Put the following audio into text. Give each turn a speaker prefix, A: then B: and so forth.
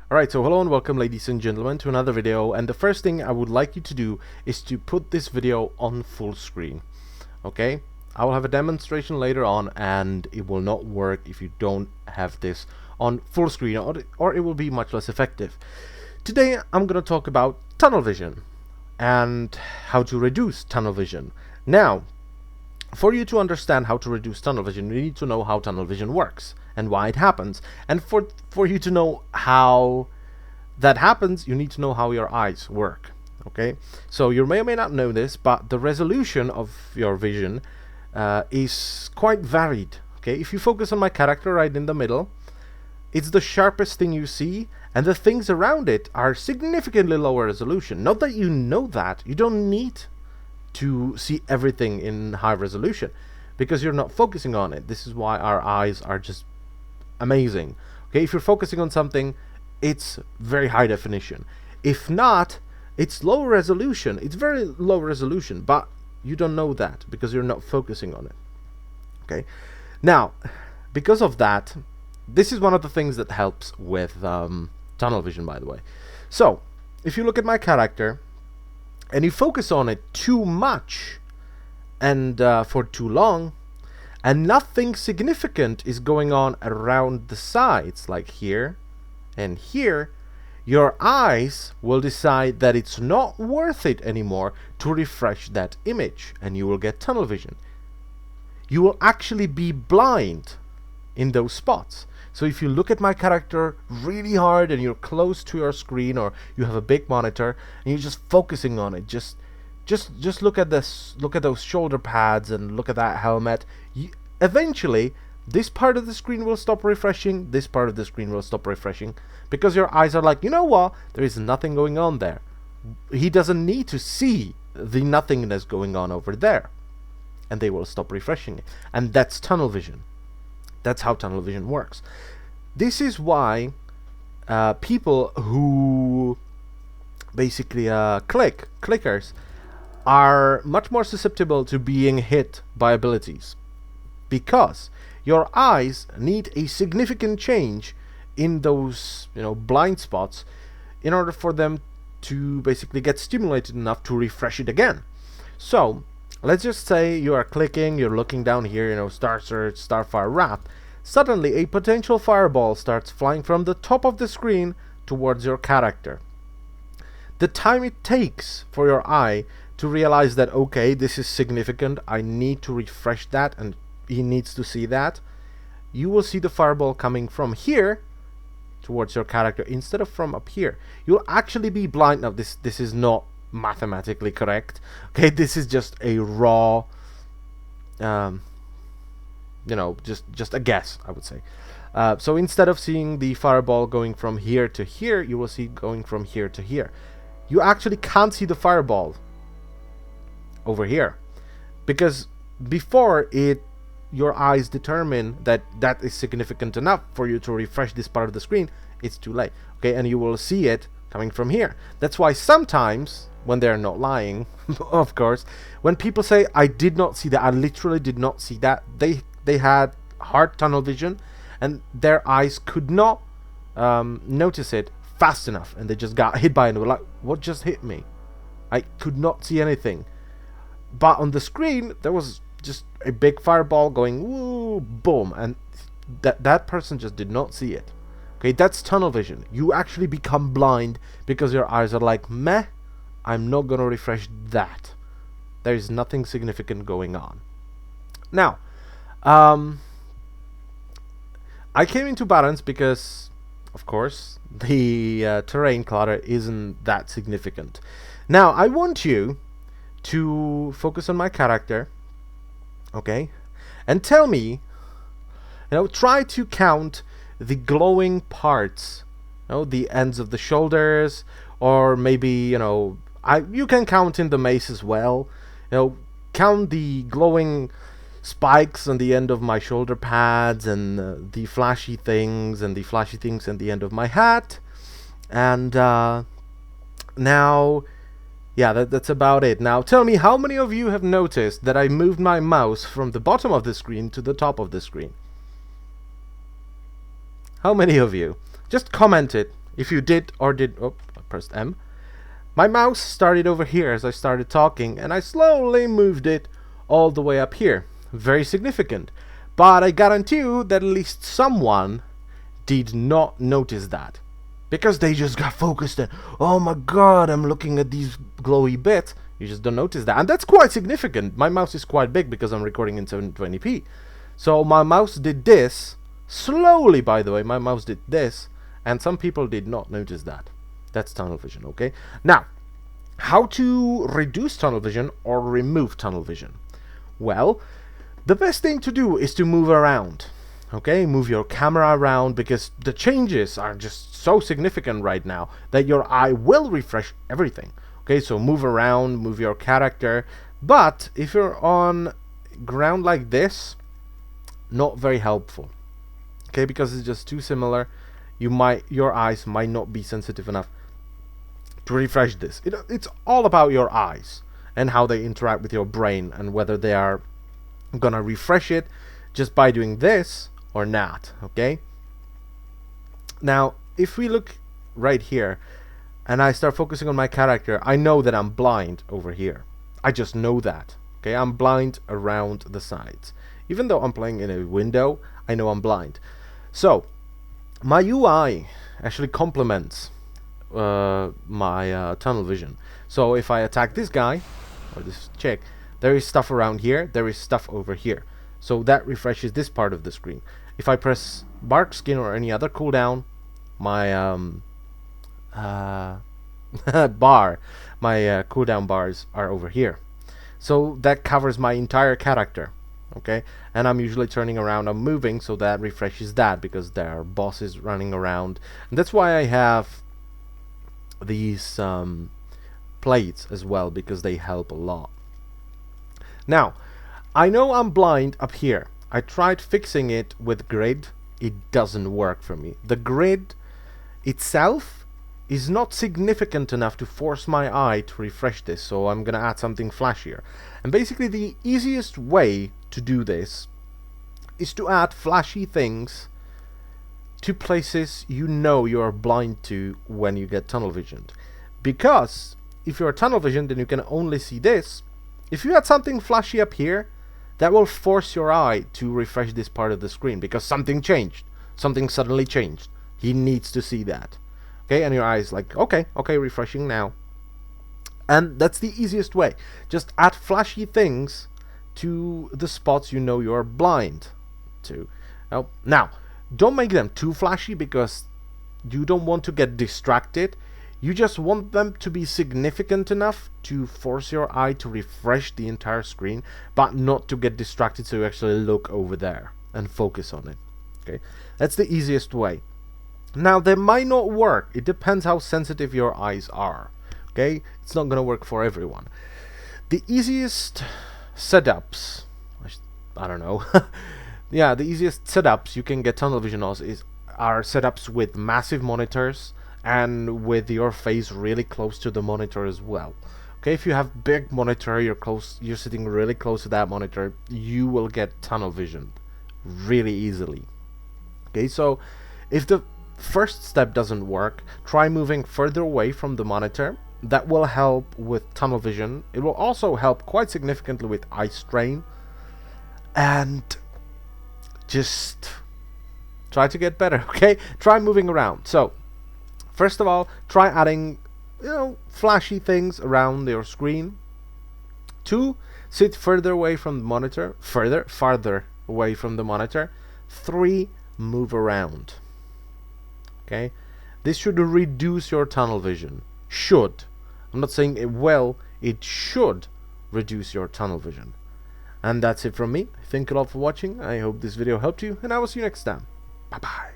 A: Alright, so hello and welcome ladies and gentlemen to another video, and the first thing I would like you to do is to put this video on full screen. Okay? I will have a demonstration later on and it will not work if you don't have this on full screen, or it will be much less effective. Today I'm going to talk about tunnel vision and how to reduce tunnel vision. Now, for you to understand how to reduce tunnel vision, you need to know how tunnel vision works and why it happens. And for you to know how that happens, you need to know how your eyes work. Okay, so you may or may not know this, but the resolution of your vision is quite varied. Okay, if you focus on my character right in the middle, it's the sharpest thing you see, and the things around it are significantly lower resolution. Not that you know that, you don't need to see everything in high resolution because you're not focusing on it. This is why our eyes are just amazing. Okay, if you're focusing on something, it's very high definition. If not, it's low resolution. It's very low resolution, but you don't know that because you're not focusing on it. Okay, now because of that, this is one of the things that helps with tunnel vision, by the way. So if you look at my character and you focus on it too much and for too long, and nothing significant is going on around the sides, like here and here, your eyes will decide that it's not worth it anymore to refresh that image, and you will get tunnel vision. You will actually be blind in those spots. So if you look at my character really hard and you're close to your screen, or you have a big monitor and you're just focusing on it, just look at this, look at those shoulder pads and look at that helmet. Eventually this part of the screen will stop refreshing, this part of the screen will stop refreshing, because your eyes are like, you know what, there is nothing going on there. He doesn't need to see the nothingness going on over there, and they will stop refreshing it. And that's tunnel vision. That's how tunnel vision works. This is why people who basically clickers are much more susceptible to being hit by abilities, because your eyes need a significant change in those blind spots in order for them to basically get stimulated enough to refresh it again. So let's just say you are clicking, you're looking down here, Star Search, Starfire Wrath. Suddenly a potential fireball starts flying from the top of the screen towards your character. The time it takes for your eye to realize that, okay, this is significant, I need to refresh that, and he needs to see that, you will see the fireball coming from here towards your character instead of from up here. You'll actually be blind. Now this is not mathematically correct. Okay, this is just a raw just a guess, I would say. So instead of seeing the fireball going from here to here, you will see going from here to here. You actually can't see the fireball over here, because before your eyes determine that that is significant enough for you to refresh this part of the screen, it's too late. Okay, and you will see it coming from here. That's why sometimes, when they're not lying, of course, when people say, I did not see that, I literally did not see that, they had hard tunnel vision and their eyes could not notice it fast enough, and they just got hit by it and were like, what just hit me? I could not see anything. But on the screen there was just a big fireball going woo, boom, and that person just did not see it. Okay, that's tunnel vision. You actually become blind because your eyes are like, meh, I'm not gonna refresh that. There is nothing significant going on. Now, I came into balance because, of course, the terrain clutter isn't that significant. Now, I want you to focus on my character, okay, and tell me, try to count the glowing parts, the ends of the shoulders, or maybe, you can count in the mace as well. Count the glowing spikes on the end of my shoulder pads, and the flashy things and the flashy things at the end of my hat. And now, yeah, that's about it. Now tell me, how many of you have noticed that I moved my mouse from the bottom of the screen to the top of the screen? How many of you? Just comment it if you did or did, oh, I pressed M. My mouse started over here as I started talking, and I slowly moved it all the way up here. Very significant. But I guarantee you that at least someone did not notice that. Because they just got focused on, oh my god, I'm looking at these glowy bits. You just don't notice that. And that's quite significant. My mouse is quite big because I'm recording in 720p. So my mouse did this. Slowly, by the way, my mouse did this. And some people did not notice that. That's tunnel vision, okay? Now, how to reduce tunnel vision or remove tunnel vision? Well, the best thing to do is to move around. Okay, move your camera around, because the changes are just so significant right now that your eye will refresh everything. Okay, so move around, move your character. But if you're on ground like this, not very helpful. Okay, because it's just too similar. Your eyes might not be sensitive enough to refresh this. It's all about your eyes and how they interact with your brain, and whether they are gonna refresh it just by doing this or not. Okay, now if we look right here and I start focusing on my character, I know that I'm blind over here. I just know that. Okay, I'm blind around the sides. Even though I'm playing in a window, I know I'm blind. So my UI actually complements my tunnel vision. So if I attack this guy or this chick, there is stuff around here, there is stuff over here. So that refreshes this part of the screen. If I press bark skin or any other cooldown, my cooldown bars are over here. So that covers my entire character. Okay, and I'm usually turning around, I'm moving, so that refreshes that, because there are bosses running around. And that's why I have these plates as well, because they help a lot. Now, I know I'm blind up here. I tried fixing it with grid. It doesn't work for me. The grid itself is not significant enough to force my eye to refresh this, so I'm gonna add something flashier. And basically the easiest way to do this is to add flashy things to places you know you're blind to when you get tunnel visioned. Because if you're tunnel visioned, then you can only see this. If you add something flashy up here, that will force your eye to refresh this part of the screen, because something changed. Something suddenly changed. He needs to see that. Okay, and your eye is like, okay, refreshing now. And that's the easiest way. Just add flashy things to the spots you know you're blind to. Now, don't make them too flashy, because you don't want to get distracted. You just want them to be significant enough to force your eye to refresh the entire screen, but not to get distracted, so you actually look over there and focus on it. Okay, that's the easiest way. Now, they might not work. It depends how sensitive your eyes are. Okay, it's not gonna work for everyone. The easiest setups, I don't know. Yeah, the easiest setups you can get tunnel vision on are setups with massive monitors and with your face really close to the monitor as well. Okay, if you have big monitor, you're sitting really close to that monitor, you will get tunnel vision really easily. Okay, so if the first step doesn't work, try moving further away from the monitor. That will help with tunnel vision. It will also help quite significantly with eye strain. And just try to get better, okay? Try moving around. So, first of all, try adding, flashy things around your screen. 2, sit further away from the monitor, farther away from the monitor. 3, move around. Okay? This should reduce your tunnel vision. Should. I'm not saying it will, it should reduce your tunnel vision. And that's it from me. Thank you all for watching. I hope this video helped you, and I will see you next time. Bye bye.